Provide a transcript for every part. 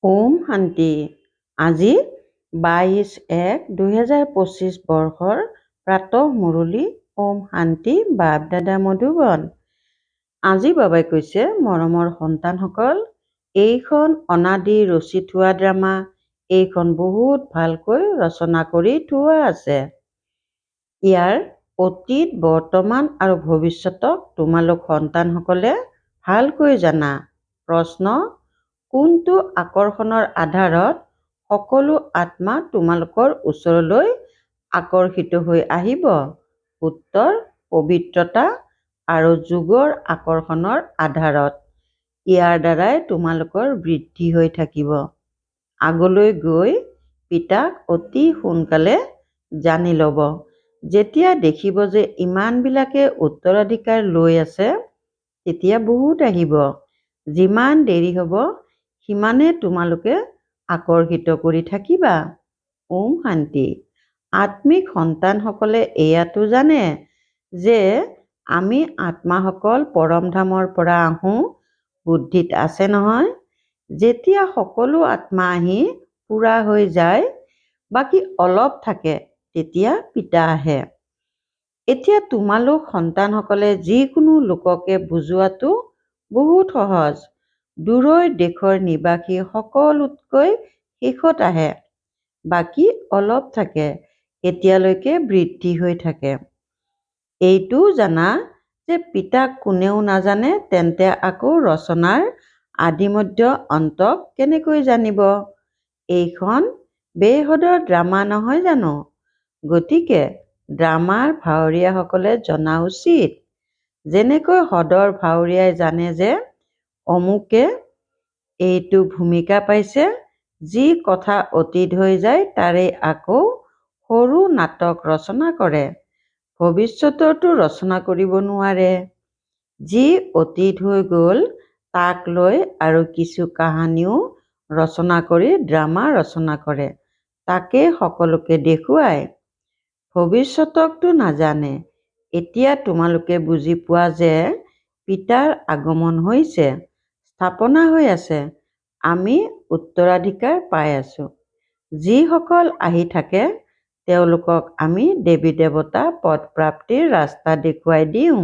ওম শান্তি। আজি 22/1/2025 বৰ্ষৰ প্ৰাতঃ মুৰলী ওম শান্তি বাপ দাদা মধুবন। আজি বাবাই কৈছে, মৰমৰ সন্তানসকল, এইখন অনাদি ৰচি থোৱা ড্ৰামা, এইখন বহুত ভালকৈ ৰচনা কৰি থোৱা আছে। ইয়াৰ অতীত, বৰ্তমান আৰু ভৱিষ্যতক তোমালোক সন্তানসকলে ভালকৈ জানা। প্ৰশ্ন: কোনটো আকৰ্ষণৰ আধাৰত সকলো আত্মা তোমালোকৰ ওচৰলৈ আকৰ্ষিত হৈ আহিব? উত্তৰ: পবিত্ৰতা আৰু যোগৰ আকৰ্ষণৰ আধাৰত। ইয়াৰ দ্বাৰাই তোমালোকৰ বৃদ্ধি হৈ থাকিব। আগলৈ গৈ পিতাক অতি সোনকালে জানি ল'ব। যেতিয়া দেখিব যে ইমানবিলাকে উত্তৰাধিকাৰ লৈ আছে, তেতিয়া বহুত আহিব। যিমান দেৰি হ'ব, সিমানে তোমালোকে আকৰ্ষিত কৰি থাকিবা। ওম শান্তি। আত্মিক সন্তানসকলে এয়াতো জানে যে আমি আত্মাসকল পৰমধামৰ পৰা আহোঁ, বুদ্ধিত আছে নহয়। যেতিয়া সকলো আত্মা আহি পূৰা হৈ যায়, বাকী অলপ থাকে, তেতিয়া পিতা আহে। এতিয়া তোমালোক সন্তানসকলে যিকোনো লোককে বুজোৱাটো বহুত সহজ। দূৰৈৰ দেশৰ নিবাসী সকলোতকৈ শেষত আহে, বাকী অলপ থাকে, এতিয়ালৈকে বৃদ্ধি হৈ থাকে। এইটোও জানা যে পিতাক কোনেও নাজানে, তেন্তে আকৌ ৰচনাৰ আদিমধ্য অন্তক কেনেকৈ জানিব? এইখন বেহদৰ ড্ৰামা নহয় জানো? গতিকে ড্ৰামাৰ ভাৱৰীয়াসকলে জনা উচিত। যেনেকৈ সদৰ ভাৱৰীয়াই জানে যে অমুকে এইটো ভূমিকা পাইছে, যি কথা অতীত হৈ যায় তাৰেই আকৌ সৰু নাটক ৰচনা কৰে। ভৱিষ্যতৰটো ৰচনা কৰিব নোৱাৰে। যি অতীত হৈ গ'ল তাক লৈ আৰু কিছু কাহানিও ৰচনা কৰি ড্ৰামা ৰচনা কৰে, তাকে সকলোকে দেখুৱায়। ভৱিষ্যতকতো নাজানে। এতিয়া তোমালোকে বুজি পোৱা যে পিতাৰ আগমন হৈছে, স্থাপনা হৈ আছে, আমি উত্তৰাধিকাৰ পাই আছো। যিসকল আহি থাকে তেওঁলোকক আমি দেৱী দেৱতা পদ প্ৰাপ্তিৰ ৰাস্তা দেখুৱাই দিওঁ।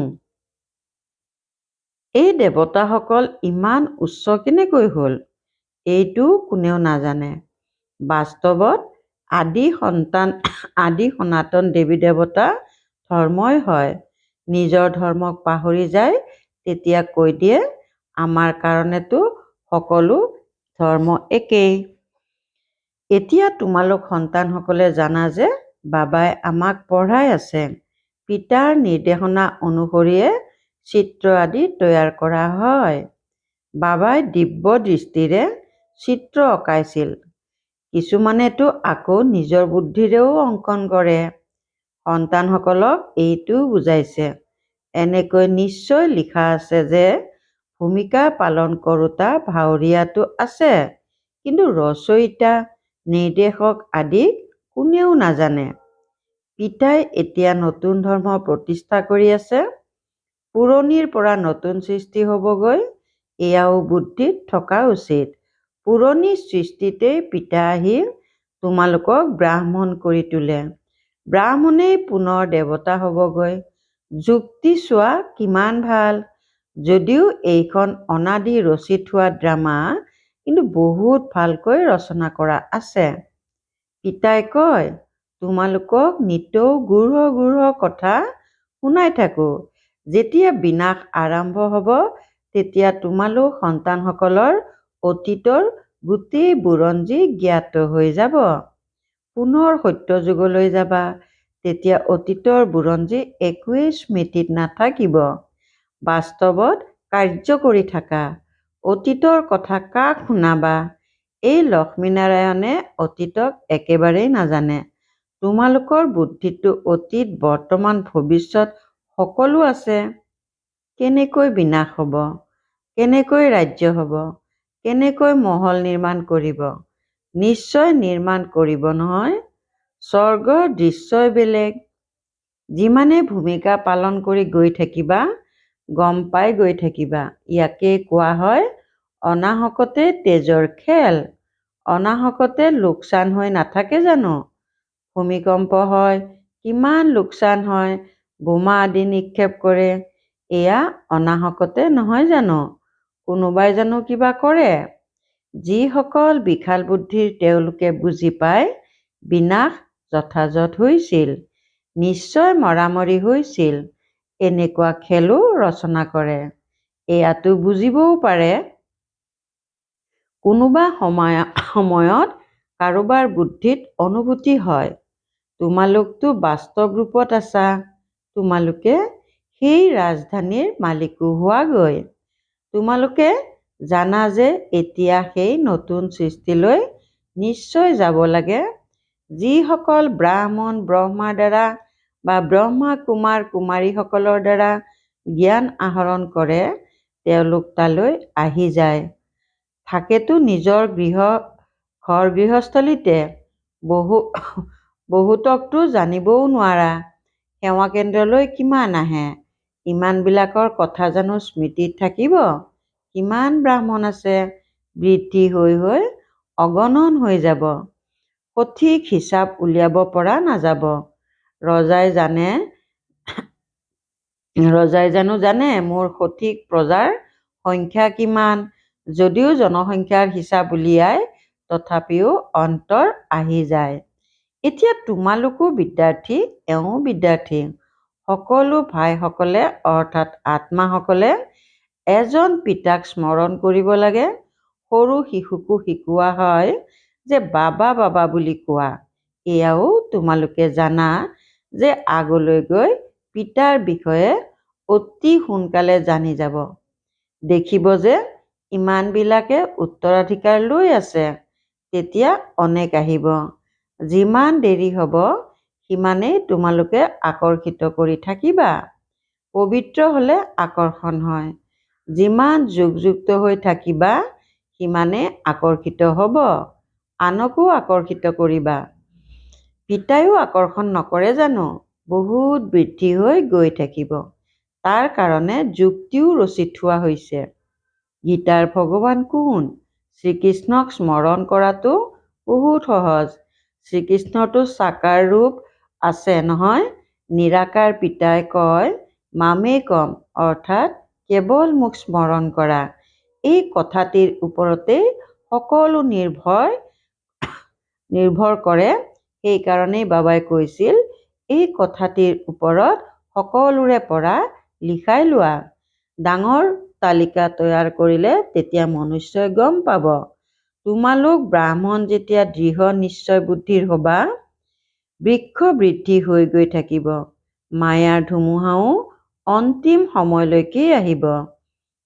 এই দেৱতাসকল ইমান উচ্চ কেনেকৈ হ'ল, এইটো কোনেও নাজানে। বাস্তৱত আদি সনাতন দেৱী দেৱতা ধৰ্মই হয়। নিজৰ ধৰ্মক পাহৰি যায়, তেতিয়া কৈ দিয়ে আমাৰ কাৰণেতো সকলো ধৰ্ম একেই। এতিয়া তোমালোক সন্তানসকলে জানা যে বাবাই আমাক পঢ়াই আছে। পিতাৰ নিৰ্দেশনা অনুসৰিয়ে চিত্ৰ আদি তৈয়াৰ কৰা হয়। বাবাই দিব্য দৃষ্টিৰে চিত্ৰ অঁকাইছিল। কিছুমানেতো আকৌ নিজৰ বুদ্ধিৰেও অংকন কৰে। সন্তানসকলক এইটোও বুজাইছে। এনেকৈ নিশ্চয় লিখা আছে যে ভূমিকা পালন কৰোঁতা ভাৱৰীয়াটো আছে, কিন্তু ৰচয়িতা, নিৰ্দেশক আদিক কোনেও নাজানে। পিতাই এতিয়া নতুন ধৰ্ম প্ৰতিষ্ঠা কৰি আছে। পুৰণিৰ পৰা নতুন সৃষ্টি হ'বগৈ, এয়াও বুদ্ধিত থকা উচিত। পুৰণি সৃষ্টিতেই পিতা আহি তোমালোকক ব্ৰাহ্মণ কৰি তোলে। ব্ৰাহ্মণেই পুনৰ দেৱতা হ'বগৈ। যুক্তি চোৱা কিমান ভাল। যদিও এইখন অনাদি ৰচি থোৱা ড্ৰামা, কিন্তু বহুত ভালকৈ ৰচনা কৰা আছে। পিতাই কয়, তোমালোকক নিতৌ গূঢ় কথা শুনাই থাকোঁ। যেতিয়া বিনাশ আৰম্ভ হ'ব, তেতিয়া তোমালোক সন্তানসকলৰ অতীতৰ গোটেই বুৰঞ্জী জ্ঞাত হৈ যাব। পুনৰ সত্যযুগলৈ যাবা, তেতিয়া অতীতৰ বুৰঞ্জী একোৱেই স্মৃতিত নাথাকিব। বাস্তৱত কাৰ্য কৰি থাকা। অতীতৰ কথা কাক শুনাবা? এই লক্ষ্মীনাৰায়ণে অতীতক একেবাৰেই নাজানে। তোমালোকৰ বুদ্ধিতো অতীত, বৰ্তমান, ভৱিষ্যত সকলো আছে। কেনেকৈ বিনাশ হ'ব? কেনেকৈ ৰাজ্য হ'ব? কেনেকৈ মহল নিৰ্মাণ কৰিব? নিশ্চয় নিৰ্মাণ কৰিব নহয়। স্বৰ্গৰ দৃশ্যই বেলেগ। যিমানে ভূমিকা পালন কৰি গৈ থাকিবা, গম পাই গৈ থাকিবা। ইয়াকেই কোৱা হয় অনাহকতে তেজৰ খেল। অনাহকতে লোকচান হৈ নাথাকে জানো? ভূমিকম্প হয়, কিমান লোকচান হয়, বোমা আদি নিক্ষেপ কৰে, এয়া অনাহকতে নহয় জানো? কোনোবাই জানো কিবা কৰে? যিসকল বিশাল বুদ্ধিৰ তেওঁলোকে বুজি পায় বিনাশ যথাযথ হৈছিল, নিশ্চয় মৰামৰি হৈছিল, এনেকুৱা খেলো ৰচনা কৰে। এয়াতো বুজিবও পাৰে। কোনোবা সময়ত কাৰোবাৰ বুদ্ধিত অনুভূতি হয়। তোমালোকতো বাস্তৱ ৰূপত আছা, তোমালোকে সেই ৰাজধানীৰ মালিকো হোৱাগৈ। তোমালোকে জানা যে এতিয়া সেই নতুন সৃষ্টিলৈ নিশ্চয় যাব লাগে। যিসকল ব্ৰাহ্মণ ব্ৰহ্মাৰ দ্বাৰা বা ব্ৰহ্মা কুমাৰ কুমাৰীসকলৰ দ্বাৰা জ্ঞান আহৰণ কৰে, তেওঁলোক তালৈ আহি যায়। থাকেতো নিজৰ ঘৰ গৃহস্থলীতে। বহুতকতো জানিবও নোৱাৰা। সেৱা কেন্দ্ৰলৈ কিমান আহে, ইমানবিলাকৰ কথা জানো স্মৃতিত থাকিব? কিমান ব্ৰাহ্মণ আছে, বৃদ্ধি হৈ হৈ অগণন হৈ যাব। সঠিক হিচাপ উলিয়াব পৰা নাযাব। ৰজাই জানো জানে মোৰ সঠিক প্ৰজাৰ সংখ্যা কিমান? যদিও জনসংখ্যাৰ হিচাপ উলিয়াই, তথাপিও অন্তৰ আহি যায়। এতিয়া তোমালোকো বিদ্যাৰ্থী, এওঁ বিদ্যাৰ্থী। সকলো ভাইসকলে অৰ্থাৎ আত্মাসকলে এজন পিতাক স্মৰণ কৰিব লাগে। সৰু শিশুকো শিকোৱা হয় যে বাবা বাবা বুলি কোৱা। এয়াও তোমালোকে জানা যে আগলৈ গৈ পিতাৰ বিষয়ে অতি সোনকালে জানি যাব। দেখিব যে ইমানবিলাকে উত্তৰাধিকাৰ লৈ আছে, তেতিয়া অনেক আহিব। যিমান দেৰি হ'ব, সিমানেই তোমালোকে আকৰ্ষিত কৰি থাকিবা। পবিত্ৰ হ'লে আকৰ্ষণ হয়। যিমান যুগযুক্ত হৈ থাকিবা, সিমানেই আকৰ্ষিত হ'ব। আনকো আকৰ্ষিত কৰিবা। পিতায়ো আকৰ্ষণ নকৰে জানো? বহুত বৃদ্ধি হৈ গৈ থাকিব। তাৰ কাৰণে যুক্তিও ৰচি থোৱা হৈছে। গীতাৰ ভগৱান কোন? শ্ৰীকৃষ্ণক স্মৰণ কৰাটো বহুত সহজ। শ্ৰীকৃষ্ণৰতো সাকাৰ ৰূপ আছে নহয়। নিৰাকাৰ পিতাই কয় মামেকম, অৰ্থাৎ কেৱল মোক স্মৰণ কৰা। এই কথাটিৰ ওপৰতেই সকলো নিৰ্ভৰ কৰে। সেইকাৰণেই বাবাই কৈছিল, এই কথাটিৰ ওপৰত সকলোৰে পৰা লিখাই লোৱা। ডাঙৰ তালিকা তৈয়াৰ কৰিলে তেতিয়া মনুষ্যই গম পাব। তোমালোক ব্ৰাহ্মণ যেতিয়া দৃঢ় নিশ্চয় বুদ্ধিৰ হ'বা, বৃক্ষ বৃদ্ধি হৈ গৈ থাকিব। মায়াৰ ধুমুহাও অন্তিম সময়লৈকেই আহিব।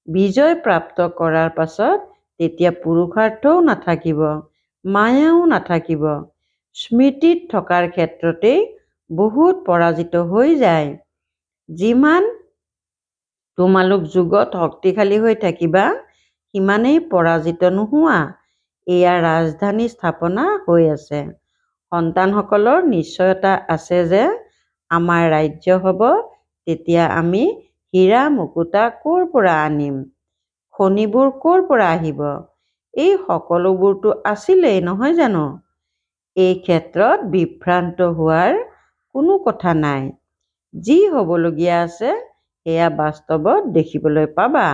বিজয় প্ৰাপ্ত কৰাৰ পাছত তেতিয়া পুৰুষাৰ্থও নাথাকিব, মায়াও নাথাকিব। স্মৃতিত থকাৰ ক্ষেত্ৰতেই বহুত পৰাজিত হৈ যায়। যিমান তোমালোক যুগত শক্তিশালী হৈ থাকিবা, সিমানেই পৰাজিত নোহোৱা। এয়া ৰাজধানী স্থাপনা হৈ আছে। সন্তানসকলৰ নিশ্চয়তা আছে যে আমাৰ ৰাজ্য হ'ব। তেতিয়া আমি হীৰা মুকুতা ক'ৰ পৰা আনিম? খনিবোৰ ক'ৰ পৰা আহিব? এই সকলোবোৰতো আছিলেই নহয় জানো? এই ক্ষেত্ৰত বিভ্ৰান্ত হোৱাৰ কোনো কথা নাই। যি হ'বলগীয়া আছে সেয়া বাস্তৱত দেখিবলৈ পাবা।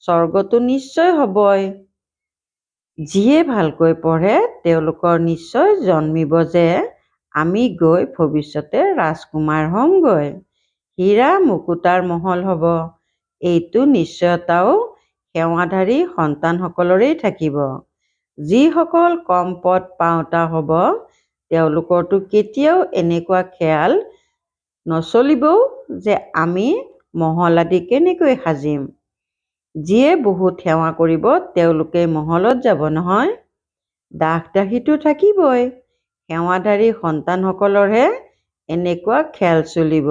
স্বৰ্গতো নিশ্চয় হ'বই। যিয়ে ভালকৈ পঢ়ে তেওঁলোকৰ নিশ্চয় জন্মিব যে আমি গৈ ভৱিষ্যতে ৰাজকুমাৰ হ'মগৈ। হীৰা মুকুতাৰ মহল হ'ব। এইটো নিশ্চয়তাও সেৱাধাৰী সন্তানসকলৰেই থাকিব। যিসকল কম পদ পাওঁতা হ'ব, তেওঁলোকৰতো কেতিয়াও এনেকুৱা খেয়াল নচলিবও যে আমি মহল আদি কেনেকৈ সাজিম। যিয়ে বহুত সেৱা কৰিব তেওঁলোকে মহলত যাব নহয়। দাস দাসীটো থাকিবই। সেৱাধাৰী সন্তানসকলৰহে এনেকুৱা খেল চলিব।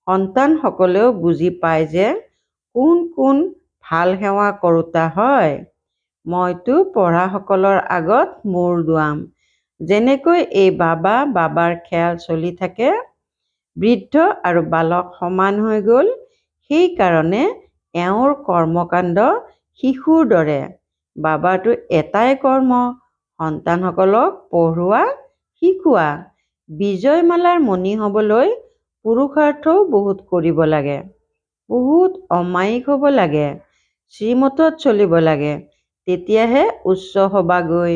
সন্তানসকলেও বুজি পায় যে কোন কোন ভাল সেৱা কৰোঁতা হয়। মইতো পঢ়াসকলৰ আগত মূৰ দোৱাম। যেনেকৈ এই বাবা বাবাৰ খেল চলি থাকে, বৃদ্ধ আৰু বালক সমান হৈ গ'ল। সেইকাৰণে এওঁৰ কৰ্মকাণ্ড শিশুৰ দৰে। বাবাৰতো এটাই কৰ্ম, সন্তানসকলক পঢ়োৱা, শিকোৱা। বিজয়মালাৰ মণি হ'বলৈ পুৰুষাৰ্থও বহুত কৰিব লাগে। বহুত অমায়িক হ'ব লাগে। শ্ৰীমতত চলিব লাগে। তেতিয়াহে উচ্চ হবাগৈ।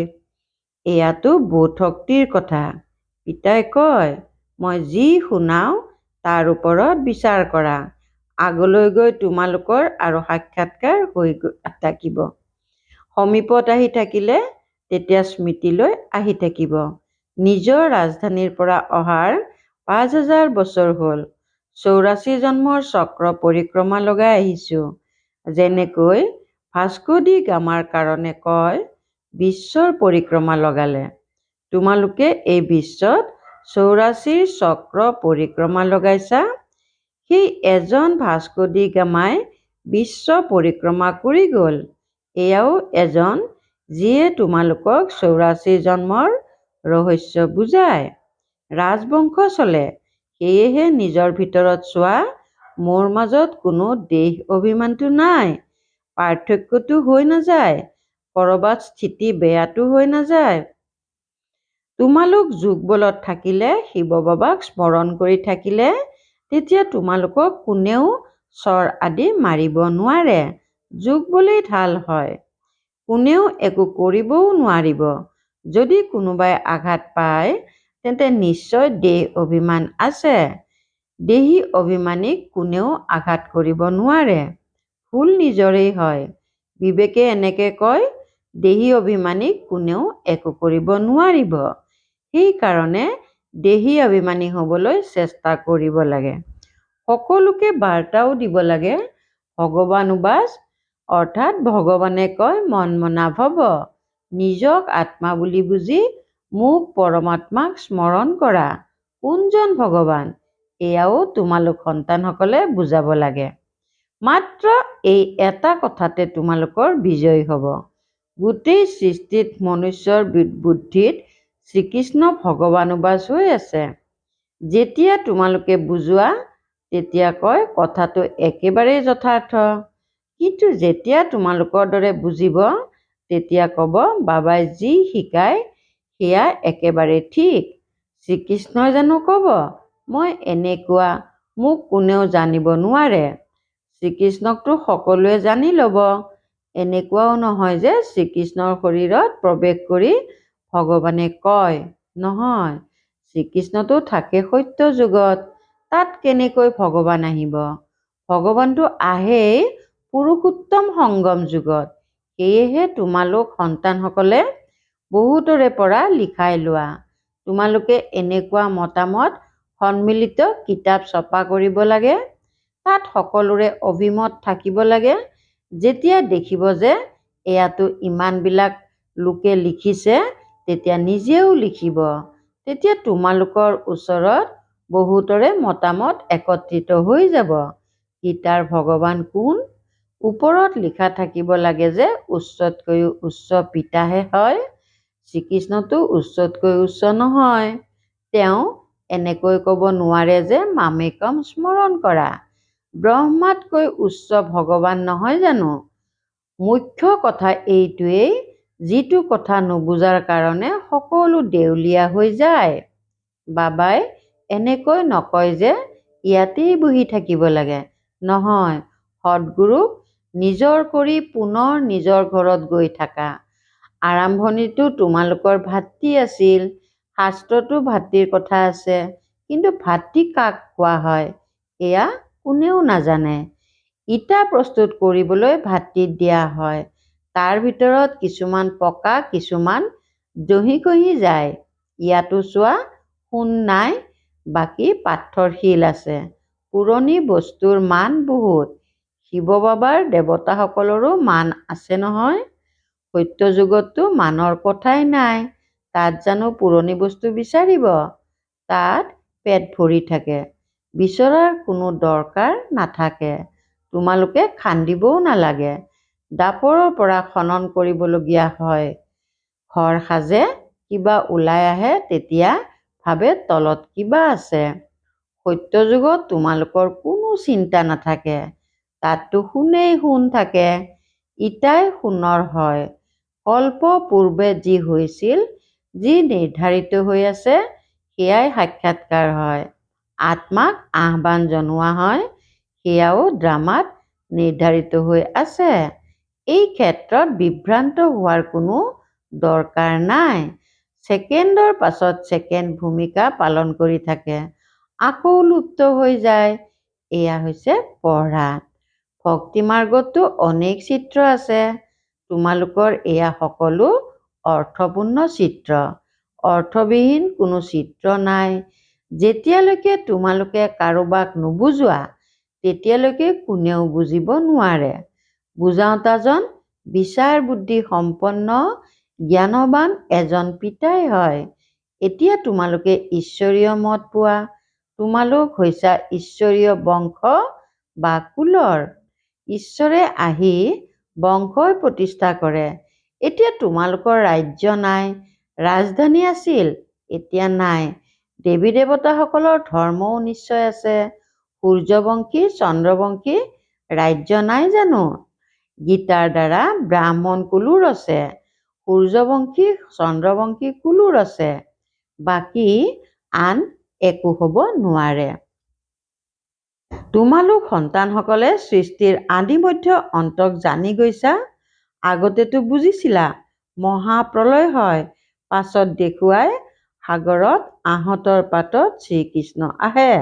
এয়াতো বোধশক্তিৰ কথা। পিতাই কয়, মই যি শুনাওঁ তাৰ ওপৰত বিচাৰ কৰা। আগলৈ গৈ তোমালোকৰ আৰু সাক্ষাৎকাৰ হৈ থাকিব। সমীপত আহি থাকিলে তেতিয়া স্মৃতিলৈ আহি থাকিব। নিজৰ ৰাজধানীৰ পৰা অহাৰ ৫,০০০ বছৰ হ'ল। ৮৪ জন্মৰ চক্ৰ পৰিক্ৰমা লগাই আহিছোঁ। যেনেকৈ ভাস্কো দি গামাৰ কাৰণে কয়, বিশ্বৰ পৰিক্ৰমা লগালে। তোমালোকে এই বিশ্বত ৮৪ চক্ৰ পৰিক্ৰমা লগাইছা। সেই এজন ভাস্কো দি গামাই বিশ্ব পৰিক্ৰমা কৰি গ'ল। এয়াও এজন যিয়ে তোমালোকক ৮৪ জন্মৰ ৰহস্য বুজায়। ৰাজবংশ চলে। সেয়েহে নিজৰ ভিতৰত চোৱা, মোৰ মাজত কোনো দেহ অভিমানটো নাই। পাৰ্থক্যটো হৈ নাযায়। কৰবাত স্থিতি বেয়াটো হৈ নাযায়। তোমালোক যোগবলত থাকিলে, শিৱ বাবাক স্মৰণ কৰি থাকিলে, তেতিয়া তোমালোকক কোনেও চৰ আদি মাৰিব নোৱাৰে। যোগবলেই ঢাল হয়। কোনেও একো কৰিবও নোৱাৰিব। যদি কোনোবাই আঘাত পায় তেন্তে নিশ্চয় দেহ অভিমান আছে। দেহী অভিমানীক কোনেও আঘাত কৰিব নোৱাৰে। ভুল নিজৰেই হয়। বিবেকে এনেকে কয়, দেহী অভিমানীক কোনেও একো কৰিব নোৱাৰিব। সেইকাৰণে দেহী অভিমানী হ'বলৈ চেষ্টা কৰিব লাগে। সকলোকে বাৰ্তাও দিব লাগে। ভগৱানুবাচ অৰ্থাৎ ভগৱানে কয়, মন মনা ভৱ। নিজক আত্মা বুলি বুজি মোক পৰমাত্মাক স্মৰণ কৰা। কোনজন ভগৱান? এয়াও তোমালোক সন্তানসকলে বুজাব লাগে। মাত্ৰ এই এটা কথাতে তোমালোকৰ বিজয় হ'ব। গোটেই সৃষ্টিত মনুষ্যৰ বুদ্ধিত শ্ৰীকৃষ্ণ ভগৱানুবাচ হৈ আছে। যেতিয়া তোমালোকে বুজোৱা তেতিয়া কয় কথাটো একেবাৰেই যথাৰ্থ। কিন্তু যেতিয়া তোমালোকৰ দৰে বুজিব তেতিয়া ক'ব, বাবাই যি শিকায় সেয়া একেবাৰে ঠিক। শ্ৰীকৃষ্ণই জানো ক'ব, মই এনেকুৱা, মোক কোনেও জানিব নোৱাৰে। শ্ৰীকৃষ্ণকতো সকলোৱে জানি ল'ব। এনেকুৱাও নহয় যে শ্ৰীকৃষ্ণৰ শৰীৰত প্ৰৱেশ কৰি ভগৱানে কয়, নহয়। শ্ৰীকৃষ্ণতো থাকে সত্য যুগত। তাত কেনেকৈ ভগৱান আহিব? ভগৱানটো আহেই পুৰুষোত্তম সংগম যুগত। সেয়েহে তোমালোক সন্তানসকলে বহুতৰে পৰা লিখাই লোৱা। তোমালোকে এনেকুৱা মতামত সন্মিলিত কিতাপ ছপা কৰিব লাগে। তাত সকলোৰে অভিমত থাকিব লাগে। যেতিয়া দেখিব যে এয়াতো ইমানবিলাক লোকে লিখিছে, তেতিয়া নিজেও লিখিব। তেতিয়া তোমালোকৰ ওচৰত বহুতৰে মতামত একত্ৰিত হৈ যাব। গীতাৰ ভগৱান কোন? ওপৰত লিখা থাকিব লাগে যে উচ্চতকৈও উচ্চ পিতাহে হয়। শ্ৰীকৃষ্ণতো উচ্চতকৈ উচ্চ নহয়। তেওঁ এনেকৈ ক'ব নোৱাৰে যে মামেকম স্মৰণ কৰা। ব্ৰহ্মাতকৈ উচ্চ ভগৱান নহয় জানো? মুখ্য কথা এইটোৱেই, যিটো কথা নুবুজাৰ কাৰণে সকলো দেউলীয়া হৈ যায়। বাবাই এনেকৈ নকয় যে ইয়াতেই বহি থাকিব লাগে। নহয়, সদগুৰুক নিজৰ কৰি পুনৰ নিজৰ ঘৰত গৈ থাকা। আৰম্ভণিতো তোমালোকৰ ভাতৃ আছিল। শাস্ত্ৰতো ভাতৃৰ কথা আছে। কিন্তু ভাতৃ কাক কোৱা হয় এয়া কোনেও নাজানে। ইটা প্ৰস্তুত কৰিবলৈ ভাতৃক দিয়া হয়। তাৰ ভিতৰত কিছুমান পকা, কিছুমান দহি কহি যায়। ইয়াতো চোৱা, সোণ নাই, বাকী পাথৰ শিল আছে। পুৰণি বস্তুৰ মান বহুত। শিৱ বাবাৰ দেৱতাসকলৰো মান আছে নহয়। সত্য যুগততো মানৰ কথাই নাই। তাত জানো পুৰণি বস্তু বিচাৰিব? তাত পেট ভৰি থাকে। বিচৰাৰ কোনো দৰকাৰ নাথাকে। তোমালোকে খান্দিবও নালাগে। দাপৰৰ পৰা খনন কৰিবলগীয়া হয়। ঘৰ সাজে, কিবা ওলাই আহে, তেতিয়া ভাবে তলত কিবা আছে। সত্য যুগত তোমালোকৰ কোনো চিন্তা নাথাকে। তাততো সোণেই সোণ থাকে। ইটাই সোণৰ হয়। কল্প পূৰ্বে যি হৈছিল, যি নিৰ্ধাৰিত হৈ আছে, সেয়াই সাক্ষাৎকাৰ হয়। আত্মাক আহ্বান জনোৱা হয়, সেয়াও ড্ৰামাত নিৰ্ধাৰিত হৈ আছে। এই ক্ষেত্ৰত বিভ্ৰান্ত হোৱাৰ কোনো দৰকাৰ নাই। ছেকেণ্ডৰ পাছত ছেকেণ্ড ভূমিকা পালন কৰি থাকে, আকৌ লুপ্ত হৈ যায়। এয়া হৈছে পঢ়া। ভক্তি মাৰ্গতো অনেক চিত্ৰ আছে। তোমালোকৰ এয়া সকলো অৰ্থপূৰ্ণ চিত্ৰ। অৰ্থবিহীন কোনো চিত্ৰ নাই। যেতিয়ালৈকে তোমালোকে কাৰোবাক নুবুজোৱা, তেতিয়ালৈকে কোনেও বুজিব নোৱাৰে। বুজাওতাজন বিচাৰ বুদ্ধি সম্পন্ন জ্ঞানৱান এজন পিতাই হয়। এতিয়া তোমালোকে ঈশ্বৰীয় মত পোৱা। তোমালোক হৈছা ঈশ্বৰীয় বংশ বা কুলৰ। ঈশ্বৰে আহি বংশই প্ৰতিষ্ঠা কৰে। এতিয়া তোমালোকৰ ৰাজ্য নাই। ৰাজধানী আছিল, এতিয়া নাই। দেৱী দেৱতাসকলৰ ধৰ্মও নিশ্চয় আছে। সূৰ্যবংশী চন্দ্ৰবংশী ৰাজ্য নাই জানো? গীতাৰ দ্বাৰা ব্ৰাহ্মণ কুলোৰ আছে, সূৰ্যবংশী চন্দ্ৰবংশী কুলোৰ আছে। বাকী আন একো হ'ব নোৱাৰে। তোমালোক সন্তানসকলে সৃষ্টিৰ আদি মধ্য অন্তক জানি গৈছা। আগতেতো বুজিছিলা মহাপ্ৰলয় হয়, পাছত দেখুৱাই সাগৰত আহঁতৰ পাতত শ্ৰীকৃষ্ণ আহে।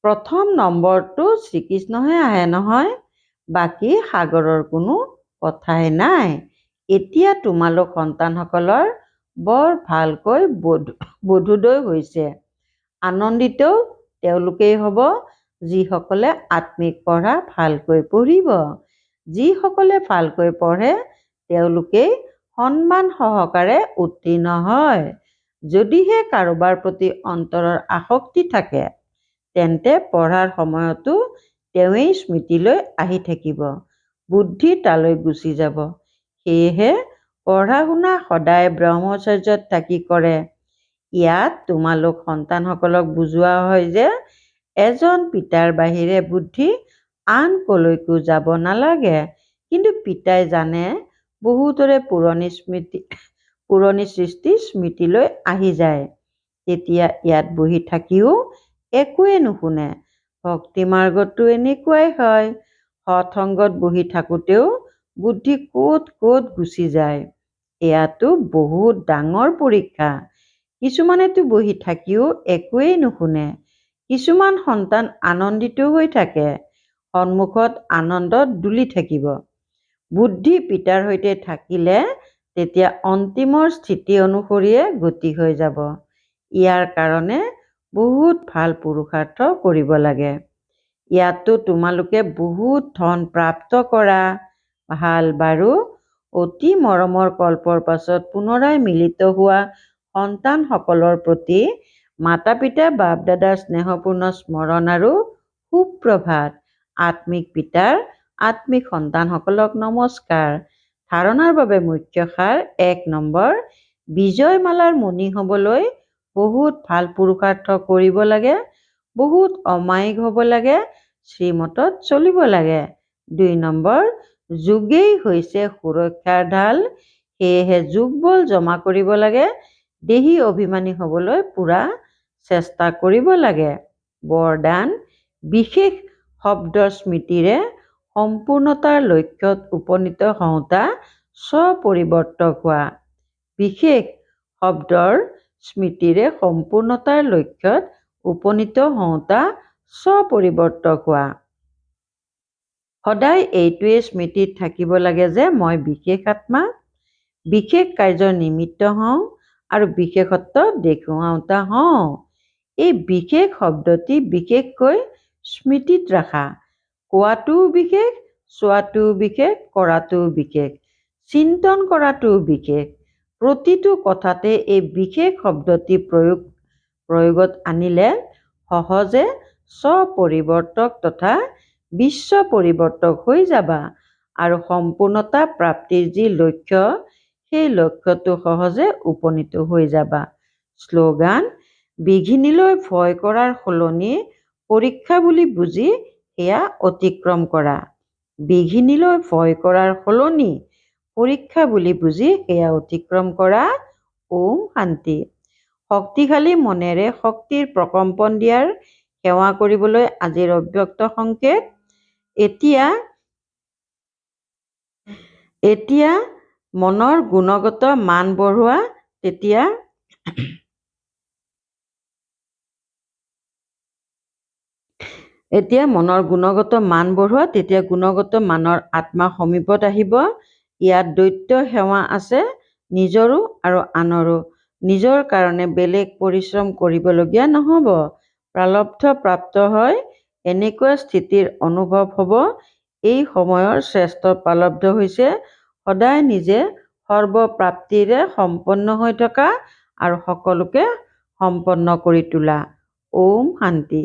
প্ৰথম নম্বৰটো শ্ৰীকৃষ্ণহে আহে নহয়, বাকী সাগৰৰ কোনো কথাই নাই। এতিয়া তোমালোক সন্তানসকলৰ বৰ ভালকৈ বোধোদয় হৈছে। আনন্দিতও তেওঁলোকেই হ'ব, যিসকলে আত্মিক পঢ়া ভালকৈ পঢ়িব। যিসকলে ভালকৈ পঢ়ে, তেওঁলোকেই সন্মান সহকাৰে উত্তীৰ্ণ হয়। যদিহে কাৰোবাৰ প্ৰতি অন্তৰৰ আসক্তি থাকে, তেন্তে পঢ়াৰ সময়তো তেওঁৱেই স্মৃতিলৈ আহি থাকিব, বুদ্ধি তালৈ গুচি যাব। সেয়েহে পঢ়া শুনা সদায় ব্ৰহ্মচৰ্যত থাকি কৰে। ইয়াত তোমালোক সন্তানসকলক বুজোৱা হয় যে এজন পিতাৰ বাহিৰে বুদ্ধি আন কলৈকো যাব নালাগে। কিন্তু পিতাই জানে বহুতৰে পুৰণি সৃষ্টি স্মৃতিলৈ আহি যায়। তেতিয়া ইয়াত বহি থাকিও একোৱে নুশুনে। ভক্তি মাৰ্গতো এনেকুৱাই হয়। সৎসংগত বহি থাকোঁতেও বুদ্ধি ক'ত ক'ত গুচি যায়। এয়াতো বহুত ডাঙৰ পৰীক্ষা। কিছুমানেতো বহি থাকিও একোৱেই নুশুনে। কিছুমান সন্তান আনন্দিত হৈ থাকে, সন্মুখত আনন্দত ডুলি থাকিব। বুদ্ধি পিতাৰ সৈতে থাকিলে তেতিয়া অন্তিমৰ স্থিতি অনুসৰিয়ে গতি হৈ যাব। ইয়াৰ কাৰণে বহুত ভাল পুৰুষাৰ্থ কৰিব লাগে। ইয়াতো তোমালোকে বহুত ধন প্ৰাপ্ত কৰা। ভাল বাৰু, অতি মৰমৰ কল্পৰ পাছত পুনৰাই মিলিত হোৱা সন্তানসকলৰ প্ৰতি মাতা পিতা বাপ দাদাৰ স্নেহপূৰ্ণ স্মৰণ আৰু সুপ্ৰভাত। আত্মিক পিতাৰ আত্মিক সন্তানসকলক নমস্কাৰ। ধাৰণাৰ বাবে মুখ্য সাৰ ১ নম্বৰ, বিজয়মালাৰ মণি হ'বলৈ বহুত ভাল পুৰুষাৰ্থ কৰিব লাগে, বহুত অমায়িক হ'ব লাগে, শ্ৰীমতত চলিব লাগে। ২ নম্বৰ, যোগেই হৈছে সুৰক্ষাৰ ঢাল, সেয়েহে যোগবল জমা কৰিব লাগে, দেহী অভিমানী হ'বলৈ পুৰা চেষ্টা কৰিব লাগে। বৰদান, বিশেষ শব্দৰ স্মৃতিৰে সম্পূৰ্ণতাৰ লক্ষ্যত উপনীত হওঁতা স্বপৰিৱৰ্তক হোৱা। বিশেষ শব্দৰ স্মৃতিৰে সম্পূৰ্ণতাৰ লক্ষ্যত উপনীত হওঁতা স্বপৰিৱৰ্তক হোৱা। সদায় এইটোৱেই স্মৃতিত থাকিব লাগে যে মই বিশেষ আত্মা, বিশেষ কাৰ্যৰ নিমিত্ত হওঁ আৰু বিশেষত্ব দেখুৱাওঁতা হওঁ। এই বিশেষ শব্দটি বিশেষকৈ স্মৃতিত ৰাখা। কোৱাটোও বিশেষ, চোৱাটোও বিশেষ, কৰাটোও বিশেষ, চিন্তন কৰাটোও বিশেষ। প্ৰতিটো কথাতে এই বিশেষ শব্দটি প্ৰয়োগত আনিলে সহজে স্বপৰিৱৰ্তক তথা বিশ্ব পৰিৱৰ্তক হৈ যাবা আৰু সম্পূৰ্ণতা প্ৰাপ্তিৰ যি লক্ষ্য, সেই লক্ষ্যটো সহজে উপনীত হৈ যাবা। শ্লোগান, বিঘিনিলৈ ভয় কৰাৰ সলনি পৰীক্ষা বুলি বুজি সেয়া অতিক্ৰম কৰা। বিঘিনিলৈ ভয় কৰাৰ সলনি পৰীক্ষা বুলি বুজি সেয়া অতিক্ৰম কৰা। ওম শান্তি। শক্তিশালী মনেৰে শক্তিৰ প্ৰকম্পন দিয়াৰ সেৱা কৰিবলৈ আজিৰ অব্যক্ত সংকেত। এতিয়া মনৰ গুণগত মান বঢ়োৱা, তেতিয়া গুণগত মানৰ আত্মা সমীপত আহিব। ইয়াত দ্বৈত সেৱা আছে, নিজৰো আৰু আনৰো। নিজৰ কাৰণে বেলেগ পৰিশ্ৰম কৰিবলগীয়া নহ'ব। প্ৰাৰব্ধ প্ৰাপ্ত হয় এনেকুৱা স্থিতিৰ অনুভৱ হ'ব। এই সময়ৰ শ্ৰেষ্ঠ প্ৰাৰব্ধ হৈছে সদায় নিজে সৰ্বপ্ৰাপ্তিৰে সম্পন্ন হৈ থকা আৰু সকলোকে সম্পন্ন কৰি তোলা। ওম শান্তি।